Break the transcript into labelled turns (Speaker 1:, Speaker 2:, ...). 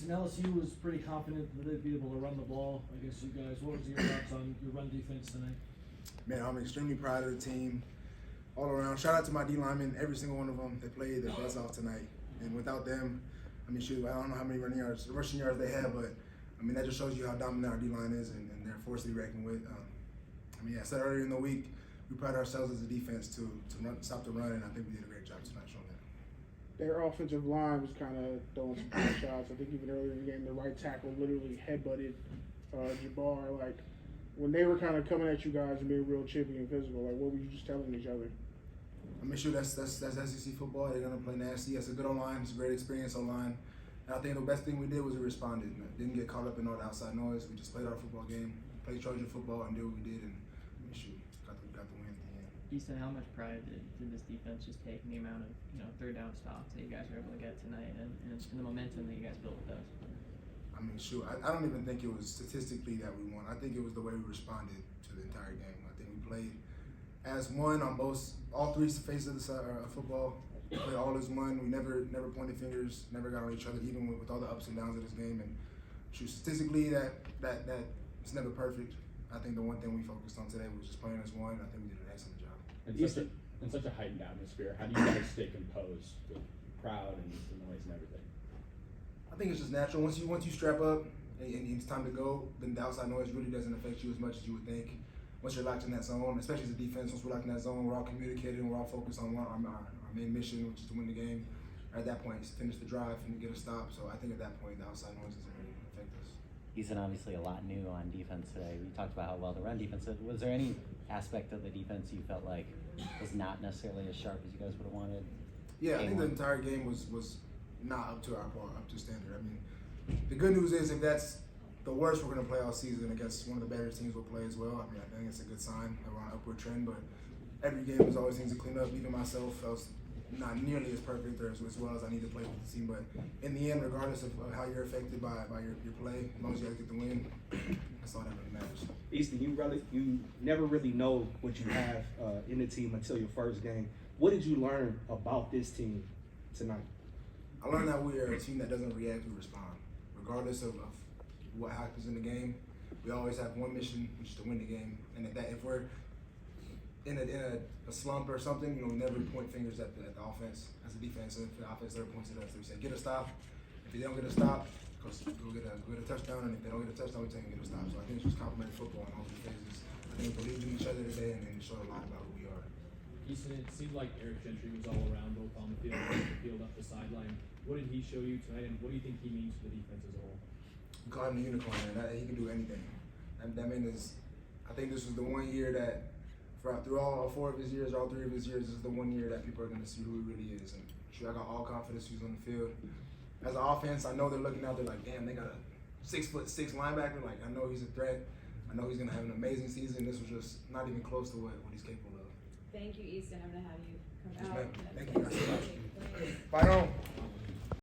Speaker 1: Easton, LSU was pretty confident that they'd be able to run the ball against you guys. What was your thoughts on your run defense tonight?
Speaker 2: Man, I'm extremely proud of the team all around. Shout out to my D linemen, every single one of them. They played their butts off tonight. And without them, I mean, shoot, I don't know how many rushing yards they have, but I mean, that just shows you how dominant our D line is and they're a force to be reckoned with. I mean, I said earlier in the week, we pride ourselves as a defense to stop the run, and I think we did a great job tonight showing that.
Speaker 3: Their offensive line was kind of throwing some bad shots. I think even earlier in the game, the right tackle literally headbutted Jabbar. Like, when they were kind of coming at you guys and being real chippy and physical, like, what were you just telling each other?
Speaker 2: I mean, sure, that's SEC football. They're going to play nasty. That's a good O-line. It's a great experience O-line. And I think the best thing we did was we responded. Didn't get caught up in all the outside noise. We just played our football game, played Trojan football, and did what we did. And I mean, shoot, got the win at the end.
Speaker 4: Easton, how much pride did this defense just take in the amount of third down stops that you guys were able to get tonight, and the momentum that you guys built with those?
Speaker 2: I mean, shoot, I don't even think it was statistically that we won. I think it was the way we responded to the entire game. I think we played as one on all three faces of the football. We played all as one. We never pointed fingers, never got on each other, even with all the ups and downs of this game. And shoot, statistically, that it's never perfect. I think the one thing we focused on today was just playing as one. I think we did an excellent job.
Speaker 5: In such a heightened atmosphere, how do you guys stay composed with the crowd and the noise and everything?
Speaker 2: I think it's just natural. Once you strap up and it's time to go, then the outside noise really doesn't affect you as much as you would think. Once you're locked in that zone, especially as a defense, once we're locked in that zone, we're all communicating, we're all focused on our main mission, which is to win the game. At that point, it's finish the drive and get a stop. So I think at that point, the outside noise doesn't really affect us.
Speaker 6: Easton, obviously a lot new on defense today. We talked about how well the run defense did. Was there any aspect of the defense you felt like was not necessarily as sharp as you guys would have wanted?
Speaker 2: Yeah, I think the entire game was not up to standard. I mean, the good news is if that's the worst we're going to play all season against one of the better teams we'll play as well. I mean, I think it's a good sign of our upward trend, but every game there's always things to clean up. Even myself, I was not nearly as perfect or as well as I need to play with the team, but in the end, regardless of how you're affected by your play, as long as you guys get the win, that's all that really matters.
Speaker 7: Easton, you never really know what you have in the team until your first game. What did you learn about this team tonight?
Speaker 2: I learned that we are a team that doesn't react, we respond. Regardless of what happens in the game, we always have one mission, which is to win the game. And if we're in a slump or something, we never point fingers at the offense. As a defense, if the offense never points at us, we say, get a stop. If they don't get a stop, we'll get a touchdown, and if they don't get a touchdown, we tell them to get a stop. So I think it's just complimentary football in all three phases. I think we believed in each other today, and it showed a lot about who we are.
Speaker 8: Easton, it seemed like Eric Gentry was all around, both on the field and off the field, up the sideline. What did he show you tonight, and what do you think he means for the defense as a whole?
Speaker 2: We call him the unicorn, and he can do anything. That man is. I think this was the one year that, through all 4 of his years, all 3 of his years, this is the one year that people are going to see who he really is. And sure, I got all confidence who's on the field. As an offense, I know they're looking out there like, damn, they got a 6'6" linebacker. Like, I know he's a threat. I know he's going to have an amazing season. This was just not even close to what he's capable of.
Speaker 9: Thank you, Easton. I'm going to have you come
Speaker 2: Yes,
Speaker 9: out.
Speaker 2: ma'am. Thank you.
Speaker 9: Thank you.
Speaker 2: Bye, on.